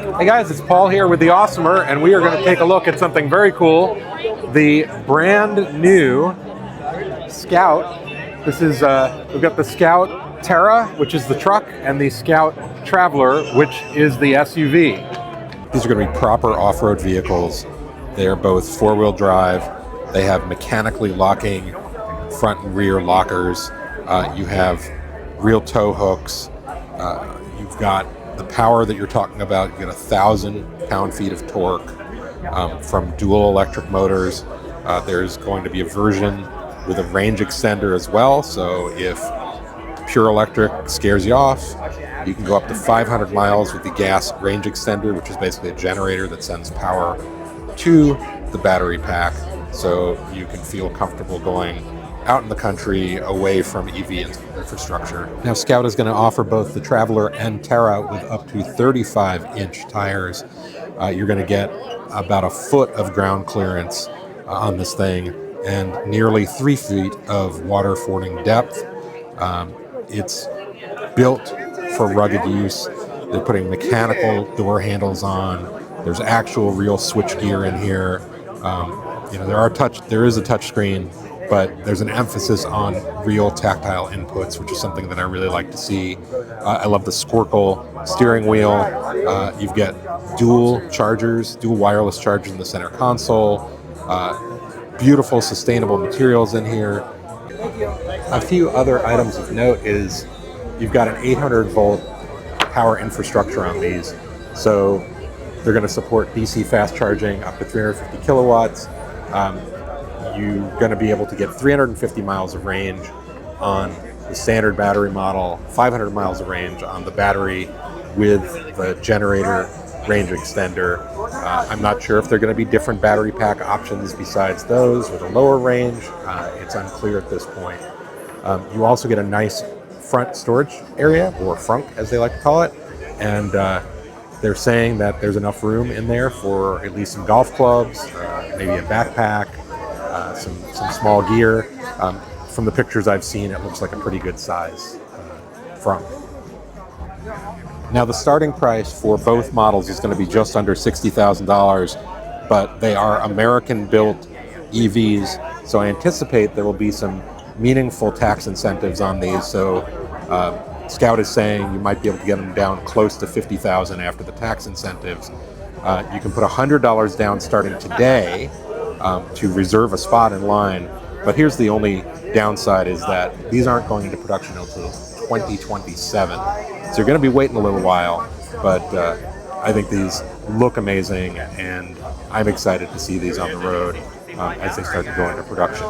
Hey guys, it's Paul here with the Awesomer, and we are going to take a look at something very cool. The brand new Scout. This is, we've got the Scout Terra, which is the truck, and the Scout Traveler, which is the SUV. These are going to be proper off-road vehicles. They are both four-wheel drive. They have mechanically locking front and rear lockers. You have real tow hooks. You've got the power that you're talking about. You get 1,000 pound-feet of torque from dual electric motors. There's going to be a version with a range extender as well. So if pure electric scares you off, you can go up to 500 miles with the gas range extender, which is basically a generator that sends power to the battery pack. So you can feel comfortable going out in the country away from EV infrastructure. Now, Scout is going to offer both the Traveler and Terra with up to 35-inch tires. You're going to get about a foot of ground clearance on this thing and nearly 3 feet of water-fording depth. It's built for rugged use. They're putting mechanical door handles on. There's actual real switch gear in here. There is a touch screen, but there's an emphasis on real tactile inputs, which is something that I really like to see. I love the Squircle steering wheel. You've got dual wireless chargers in the center console. Beautiful, sustainable materials in here. A few other items of note is you've got an 800-volt power infrastructure on these. So they're going to support DC fast charging up to 350 kilowatts. You're going to be able to get 350 miles of range on the standard battery model, 500 miles of range on the battery with the generator range extender. I'm not sure if there are going to be different battery pack options besides those with a lower range. It's unclear at this point. You also get a nice front storage area, or frunk as they like to call it, and they're saying that there's enough room in there for at least some golf clubs, maybe a backpack, some small gear. From the pictures I've seen, it looks like a pretty good size front. Now, the starting price for both models is going to be just under $60,000, but they are American-built EVs, so I anticipate there will be some meaningful tax incentives on these. So Scout is saying you might be able to get them down close to $50,000 after the tax incentives. You can put $100 down starting today to reserve a spot in line. But here's the only downside, is that these aren't going into production until 2027. So you're going to be waiting a little while, but I think these look amazing, and I'm excited to see these on the road as they start to go into production.